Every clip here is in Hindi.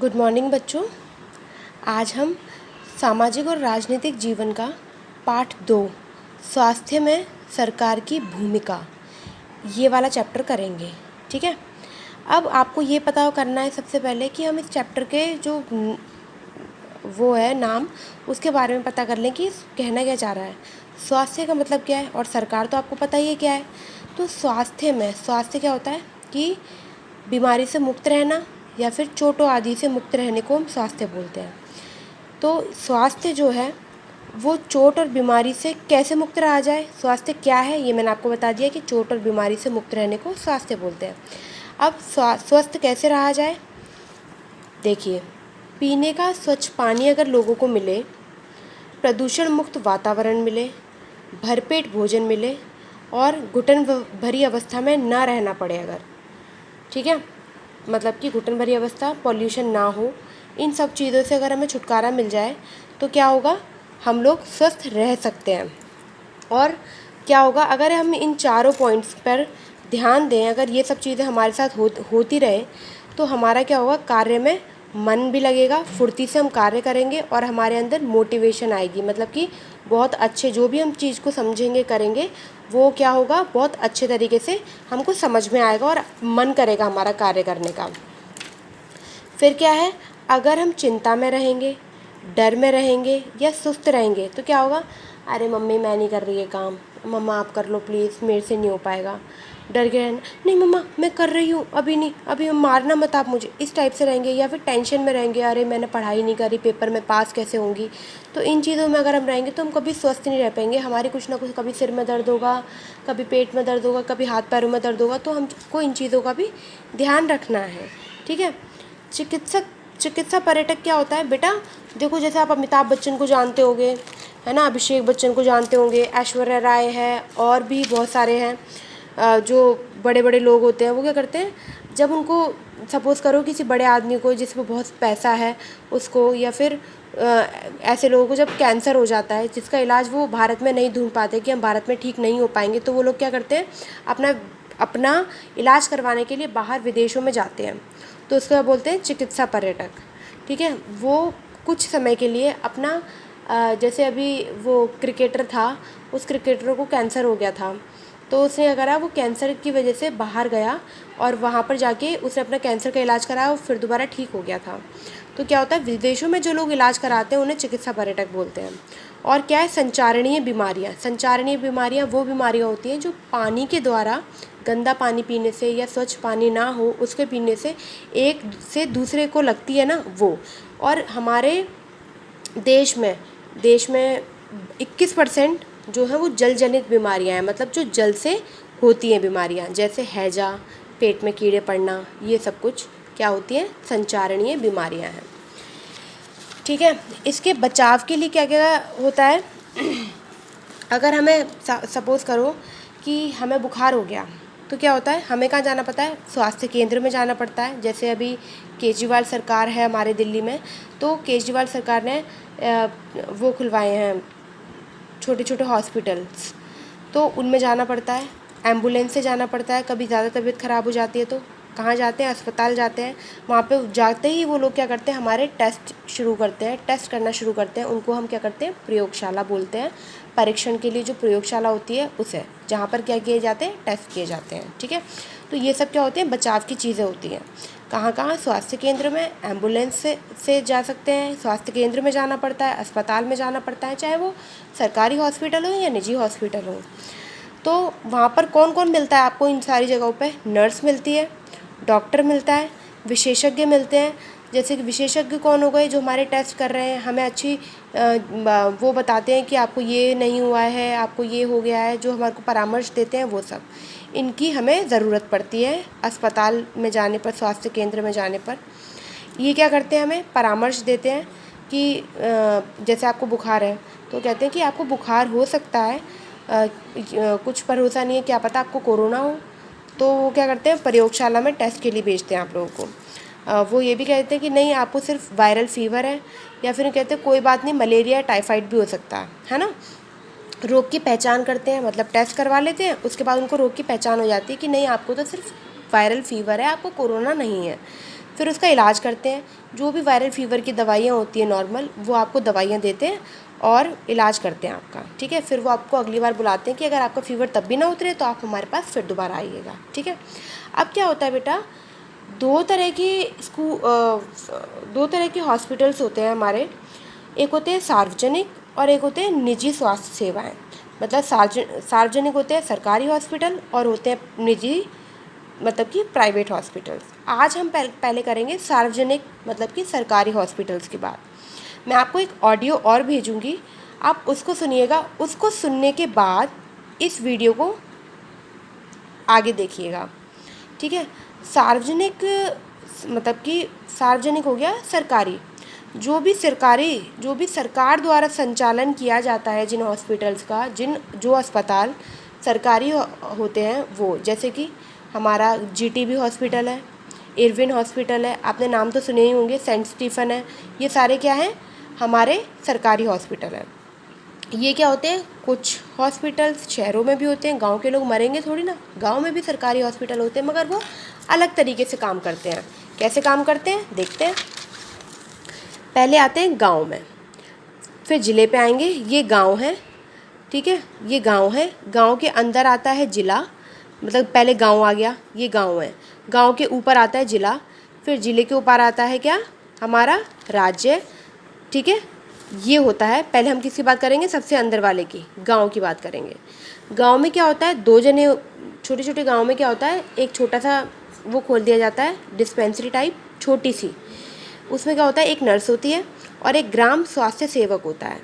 गुड मॉर्निंग बच्चों। आज हम सामाजिक और राजनीतिक जीवन का पाठ 2 स्वास्थ्य में सरकार की भूमिका ये वाला चैप्टर करेंगे। ठीक है। अब आपको ये पता करना है सबसे पहले कि हम इस चैप्टर के जो वो है नाम उसके बारे में पता कर लें कि कहना क्या चाह रहा है। स्वास्थ्य का मतलब क्या है और सरकार तो आपको पता ही है क्या है। तो स्वास्थ्य क्या होता है कि बीमारी से मुक्त रहना या फिर चोटों आदि से मुक्त रहने को हम स्वास्थ्य बोलते हैं। तो स्वास्थ्य जो है वो चोट और बीमारी से कैसे मुक्त रहा जाए, स्वास्थ्य क्या है ये मैंने आपको बता दिया कि चोट और बीमारी से मुक्त रहने को स्वास्थ्य बोलते हैं। अब स्वस्थ कैसे रहा जाए, देखिए, पीने का स्वच्छ पानी अगर लोगों को मिले, प्रदूषण मुक्त वातावरण मिले, भरपेट भोजन मिले और घुटन भरी अवस्था में ना रहना पड़े अगर, ठीक है, मतलब कि घुटन भरी अवस्था, पॉल्यूशन ना हो, इन सब चीज़ों से अगर हमें छुटकारा मिल जाए तो क्या होगा, हम लोग स्वस्थ रह सकते हैं। और क्या होगा अगर हम इन चारों पॉइंट्स पर ध्यान दें, अगर ये सब चीज़ें हमारे साथ होती रहे तो हमारा क्या होगा, कार्य में मन भी लगेगा, फुर्ती से हम कार्य करेंगे और हमारे अंदर मोटिवेशन आएगी, मतलब कि बहुत अच्छे जो भी हम चीज़ को समझेंगे करेंगे वो क्या होगा, बहुत अच्छे तरीके से हमको समझ में आएगा और मन करेगा हमारा कार्य करने का। फिर क्या है, अगर हम चिंता में रहेंगे, डर में रहेंगे या सुस्त रहेंगे तो क्या होगा, अरे मम्मी मैं नहीं कर रही है काम, मम्मा आप कर लो प्लीज़, मेरे से नहीं हो पाएगा, डर के रहना, नहीं मम्मा मैं कर रही हूँ, अभी नहीं, अभी मारना मत आप मुझे, इस टाइप से रहेंगे। या फिर टेंशन में रहेंगे, अरे मैंने पढ़ाई नहीं करी, पेपर में पास कैसे होंगी। तो इन चीज़ों में अगर हम रहेंगे तो हम कभी स्वस्थ नहीं रह पाएंगे, हमारे कुछ ना कुछ, कभी सिर में दर्द होगा, कभी पेट में दर्द होगा, कभी हाथ पैरों में दर्द होगा। तो हमको इन चीज़ों का भी ध्यान रखना है। ठीक है। चिकित्सा पर्यटक क्या होता है बेटा, देखो जैसे आप अमिताभ बच्चन को जानते होंगे, है ना, अभिषेक बच्चन को जानते होंगे, ऐश्वर्या राय है और भी बहुत सारे हैं जो बड़े बड़े लोग होते हैं। वो क्या करते हैं, जब उनको सपोज़ करो किसी बड़े आदमी को जिसमें बहुत पैसा है उसको, या फिर ऐसे लोगों को जब कैंसर हो जाता है जिसका इलाज वो भारत में नहीं ढूंढ पाते कि हम भारत में ठीक नहीं हो पाएंगे, तो वो लोग क्या करते हैं, अपना इलाज करवाने के लिए बाहर विदेशों में जाते हैं। तो उसको क्या बोलते हैं, चिकित्सा पर्यटक। ठीक है। वो कुछ समय के लिए अपना जैसे अभी वो क्रिकेटर था, उस क्रिकेटर को कैंसर हो गया था, तो उसने क्या करा, वो कैंसर की वजह से बाहर गया और वहाँ पर जाके उसने अपना कैंसर का इलाज कराया और फिर दोबारा ठीक हो गया था। तो क्या होता है, विदेशों में जो लोग इलाज कराते हैं उन्हें चिकित्सा पर्यटक बोलते हैं। और क्या है, संचारणीय बीमारियाँ वो बीमारियाँ होती हैं जो पानी के द्वारा, गंदा पानी पीने से या स्वच्छ पानी ना हो उसके पीने से एक से दूसरे को लगती है ना, वो। और हमारे देश में 21% जो है वो जल जनित बीमारियां हैं, मतलब जो जल से होती हैं बीमारियां, जैसे हैजा, पेट में कीड़े पड़ना, ये सब कुछ क्या होती हैं, संचारणीय बीमारियां हैं। ठीक है। इसके बचाव के लिए क्या क्या होता है, अगर हमें सपोज़ करो कि हमें बुखार हो गया तो क्या होता है, हमें कहाँ जाना पड़ता है, स्वास्थ्य केंद्र में जाना पड़ता है। जैसे अभी केजरीवाल सरकार है हमारे दिल्ली में, तो केजरीवाल सरकार ने वो खुलवाए हैं छोटे छोटे हॉस्पिटल्स, तो उनमें जाना पड़ता है, एम्बुलेंस से जाना पड़ता है। कभी ज़्यादा तबीयत ख़राब हो जाती है तो कहाँ जाते हैं, अस्पताल जाते हैं। वहाँ पे जाते ही वो लोग क्या करते हैं, हमारे टेस्ट करना शुरू करते हैं। उनको हम क्या करते हैं, प्रयोगशाला बोलते हैं। परीक्षण के लिए जो प्रयोगशाला होती है उसे, जहाँ पर क्या किए जाते हैं, टेस्ट किए जाते हैं। ठीक है। तो ये सब क्या होते हैं, बचाव की चीज़ें होती हैं। कहाँ कहाँ, स्वास्थ्य केंद्र में एम्बुलेंस से जा सकते हैं, स्वास्थ्य केंद्र में जाना पड़ता है, अस्पताल में जाना पड़ता है, चाहे वो सरकारी हॉस्पिटल हो या निजी हॉस्पिटल हो। तो वहाँ पर कौन कौन मिलता है आपको इन सारी जगहों पे, नर्स मिलती है, डॉक्टर मिलता है, विशेषज्ञ मिलते हैं। जैसे कि विशेषज्ञ कौन हो गए, जो हमारे टेस्ट कर रहे हैं, हमें अच्छी वो बताते हैं कि आपको ये नहीं हुआ है, आपको ये हो गया है, जो हमारे को परामर्श देते हैं, वो सब इनकी हमें ज़रूरत पड़ती है अस्पताल में जाने पर, स्वास्थ्य केंद्र में जाने पर। ये क्या करते हैं, हमें परामर्श देते हैं कि जैसे आपको बुखार है तो कहते हैं कि आपको बुखार हो सकता है, कुछ भरोसा नहीं है, क्या पता आपको कोरोना हो। तो वो क्या करते हैं, प्रयोगशाला में टेस्ट के लिए भेजते हैं आप लोगों को। वो ये भी कहते हैं कि नहीं आपको सिर्फ वायरल फीवर है, या फिर कहते हैं कोई बात नहीं, मलेरिया टाइफाइड भी हो सकता है ना। रोग की पहचान करते हैं, मतलब टेस्ट करवा लेते हैं, उसके बाद उनको रोग की पहचान हो जाती है कि नहीं आपको तो सिर्फ वायरल फीवर है, आपको कोरोना नहीं है। फिर उसका इलाज करते हैं। जो भी वायरल फीवर की दवाइयाँ होती हैं नॉर्मल, वो आपको दवाइयाँ देते हैं और इलाज करते हैं आपका, ठीक है। फिर वो आपको अगली बार बुलाते हैं कि अगर आपका फीवर तब भी ना उतरे तो आप हमारे पास फिर दोबारा आइएगा, ठीक है। अब क्या होता है बेटा, दो तरह के हॉस्पिटल्स होते हैं हमारे। एक होते हैं सार्वजनिक और एक होते हैं निजी स्वास्थ्य सेवाएं। मतलब सार्वजनिक होते हैं सरकारी हॉस्पिटल और होते हैं निजी मतलब कि प्राइवेट हॉस्पिटल्स। आज हम पहले करेंगे सार्वजनिक मतलब कि सरकारी हॉस्पिटल्स की बात। मैं आपको एक ऑडियो और भेजूंगी, आप उसको सुनिएगा। उसको सुनने के बाद इस वीडियो को आगे देखिएगा, ठीक है। सार्वजनिक मतलब कि सार्वजनिक हो गया सरकारी। जो भी सरकार द्वारा संचालन किया जाता है जिन हॉस्पिटल्स का, जो अस्पताल सरकारी होते हैं वो, जैसे कि हमारा जीटीबी हॉस्पिटल है, इरविन हॉस्पिटल है, आपने नाम तो सुने ही होंगे, सेंट स्टीफन है। ये सारे क्या हैं, हमारे सरकारी हॉस्पिटल हैं। ये क्या होते हैं, कुछ हॉस्पिटल्स शहरों में भी होते हैं, गांव के लोग मरेंगे थोड़ी ना, गांव में भी सरकारी हॉस्पिटल होते हैं, मगर वो अलग तरीके से काम करते हैं। कैसे काम करते हैं देखते हैं। पहले आते हैं गांव में, फिर ज़िले पे आएंगे। ये गांव है, ठीक है, ये गांव है। गांव के अंदर आता है ज़िला, मतलब पहले गांव आ गया, ये गांव है। गांव के ऊपर आता है ज़िला, फिर ज़िले के ऊपर आता है क्या, हमारा राज्य, ठीक है। ये होता है। पहले हम किसकी बात करेंगे, सबसे अंदर वाले की, गांव की बात करेंगे। गांव में क्या होता है, दो जने, छोटे छोटे गांव में क्या होता है, एक छोटा सा वो खोल दिया जाता है डिस्पेंसरी टाइप, छोटी सी। उसमें क्या होता है, एक नर्स होती है और एक ग्राम स्वास्थ्य सेवक होता है,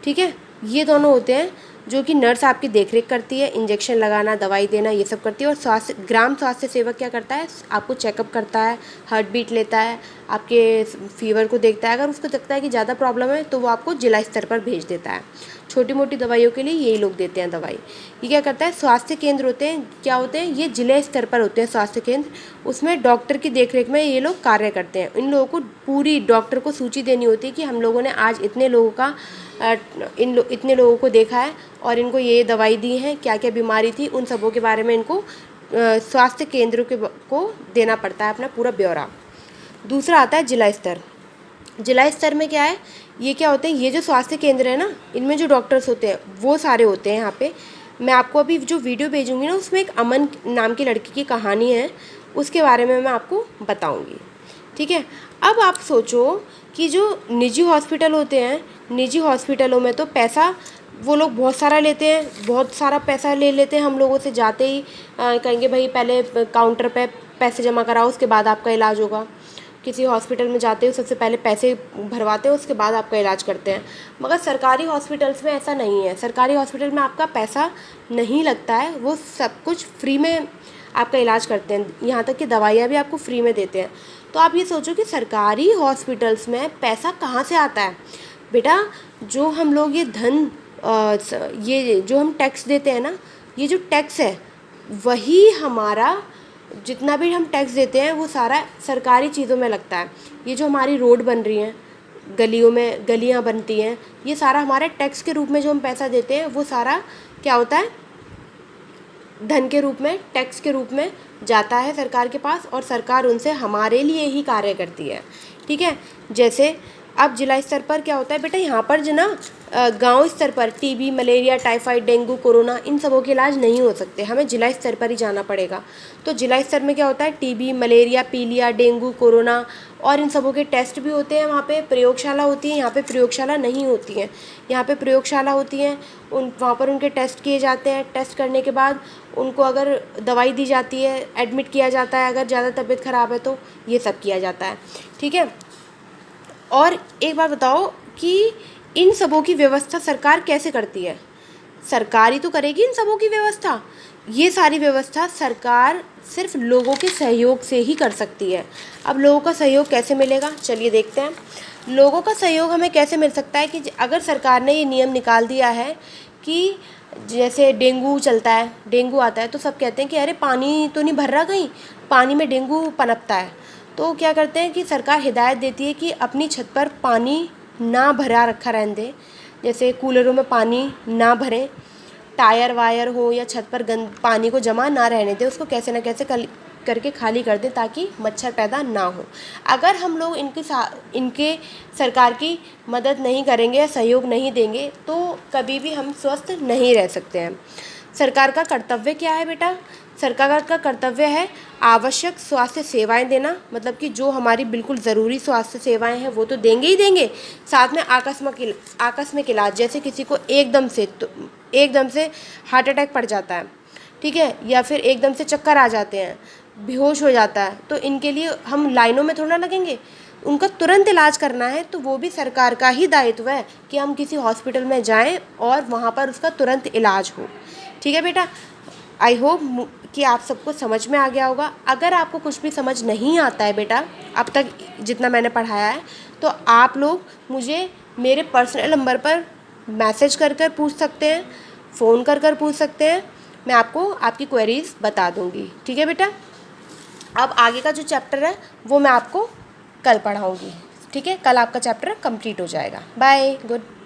ठीक है। ये दोनों होते हैं, जो कि नर्स आपकी देखरेख करती है, इंजेक्शन लगाना, दवाई देना, ये सब करती है। और ग्राम स्वास्थ्य सेवक क्या करता है, आपको चेकअप करता है, हार्ट बीट लेता है, आपके फीवर को देखता है। अगर उसको लगता है कि ज़्यादा प्रॉब्लम है तो वो आपको जिला स्तर पर भेज देता है। छोटी मोटी दवाइयों के लिए यही लोग देते हैं दवाई। ये क्या करता है, स्वास्थ्य केंद्र होते हैं, क्या होते हैं, ये जिले स्तर पर होते हैं स्वास्थ्य केंद्र। उसमें डॉक्टर की देखरेख में ये लोग कार्य करते हैं। इन लोगों को पूरी डॉक्टर को सूची देनी होती है कि हम लोगों ने आज इतने लोगों का इतने लोगों को देखा है और इनको ये दवाई दी है, क्या क्या बीमारी थी, उन सबों के बारे में इनको स्वास्थ्य केंद्रों को देना पड़ता है अपना पूरा ब्यौरा। दूसरा आता है जिला स्तर। जिला स्तर में क्या है, ये क्या होते हैं, ये जो स्वास्थ्य केंद्र है ना, इनमें जो डॉक्टर्स होते हैं वो सारे होते हैं यहाँ पे। मैं आपको अभी जो वीडियो भेजूंगी ना, उसमें एक अमन नाम की लड़की की कहानी है, उसके बारे में मैं आपको बताऊंगी, ठीक है। अब आप सोचो कि जो निजी हॉस्पिटल होते हैं, निजी हॉस्पिटलों में तो पैसा वो लोग बहुत सारा लेते हैं, बहुत सारा पैसा ले लेते हैं हम लोगों से। जाते ही कहेंगे भाई पहले काउंटर पे पैसे जमा कराओ, उसके बाद आपका इलाज होगा। किसी हॉस्पिटल में जाते हो सबसे पहले पैसे भरवाते हो, उसके बाद आपका इलाज करते हैं। मगर सरकारी हॉस्पिटल्स में ऐसा नहीं है। सरकारी हॉस्पिटल में आपका पैसा नहीं लगता है, वो सब कुछ फ्री में आपका इलाज करते हैं, यहाँ तक कि दवाइयाँ भी आपको फ्री में देते हैं। तो आप ये सोचो कि सरकारी हॉस्पिटल्स में पैसा कहाँ से आता है बेटा। जो हम लोग ये धन ये जो हम टैक्स देते हैं ना, ये जो टैक्स है वही हमारा, जितना भी हम टैक्स देते हैं वो सारा सरकारी चीज़ों में लगता है। ये जो हमारी रोड बन रही हैं, गलियों में गलियां बनती हैं, ये सारा हमारे टैक्स के रूप में जो हम पैसा देते हैं वो सारा क्या होता है, धन के रूप में, टैक्स के रूप में जाता है सरकार के पास, और सरकार उनसे हमारे लिए ही कार्य करती है, ठीक है। जैसे अब जिला स्तर पर क्या होता है बेटा, यहाँ पर जो ना गांव स्तर पर TB, malaria, typhoid, dengue, corona, इन सबों के इलाज नहीं हो सकते, हमें जिला स्तर पर ही जाना पड़ेगा। तो जिला स्तर में क्या होता है, टीबी, मलेरिया, पीलिया, डेंगू, कोरोना और इन सबों के टेस्ट भी होते हैं। वहाँ पे प्रयोगशाला होती है, यहाँ पे प्रयोगशाला नहीं होती है। यहाँ पे प्रयोगशाला होती हैं, वहाँ पर उनके टेस्ट किए जाते हैं। टेस्ट करने के बाद उनको अगर दवाई दी जाती है, एडमिट किया जाता है, अगर ज़्यादा तबीयत ख़राब है तो ये सब किया जाता है, ठीक है। और एक बात बताओ कि इन सबों की व्यवस्था सरकार कैसे करती है। सरकार ही तो करेगी इन सबों की व्यवस्था। ये सारी व्यवस्था सरकार सिर्फ लोगों के सहयोग से ही कर सकती है। अब लोगों का सहयोग कैसे मिलेगा, चलिए देखते हैं। लोगों का सहयोग हमें कैसे मिल सकता है कि अगर सरकार ने ये नियम निकाल दिया है कि जैसे डेंगू चलता है, डेंगू आता है, तो सब कहते हैं कि अरे पानी तो नहीं भर रहा कहीं, पानी में डेंगू पनपता है। तो क्या करते हैं कि सरकार हिदायत देती है कि अपनी छत पर पानी ना भरा रखा रहने दें, जैसे कूलरों में पानी ना भरें, टायर वायर हो या छत पर पानी को जमा ना रहने दें, उसको कैसे ना कैसे करके खाली कर दें ताकि मच्छर पैदा ना हो। अगर हम लोग इनके सरकार की मदद नहीं करेंगे या सहयोग नहीं देंगे तो कभी भी हम स्वस्थ नहीं रह सकते हैं। सरकार का कर्तव्य क्या है बेटा? सरकार का कर्तव्य है आवश्यक स्वास्थ्य सेवाएं देना, मतलब कि जो हमारी बिल्कुल ज़रूरी स्वास्थ्य सेवाएं हैं वो तो देंगे ही देंगे, साथ में आकस्मिक इलाज, जैसे किसी को एकदम से हार्ट अटैक पड़ जाता है, ठीक है, या फिर एकदम से चक्कर आ जाते हैं, बेहोश हो जाता है, तो इनके लिए हम लाइनों में थोड़ा लगेंगे, उनका तुरंत इलाज करना है तो वो भी सरकार का ही दायित्व है कि हम किसी हॉस्पिटल में जाएं और वहाँ पर उसका तुरंत इलाज हो। ठीक है बेटा, आई होप कि आप सबको समझ में आ गया होगा। अगर आपको कुछ भी समझ नहीं आता है बेटा अब तक जितना मैंने पढ़ाया है, तो आप लोग मुझे मेरे पर्सनल नंबर पर मैसेज कर कर पूछ सकते हैं, फ़ोन कर कर पूछ सकते हैं, मैं आपको आपकी क्वेरीज बता दूंगी। ठीक है बेटा, अब आगे का जो चैप्टर है वो मैं आपको कल पढ़ाऊंगी। ठीक है, कल आपका चैप्टर कंप्लीट हो जाएगा। Bye, good.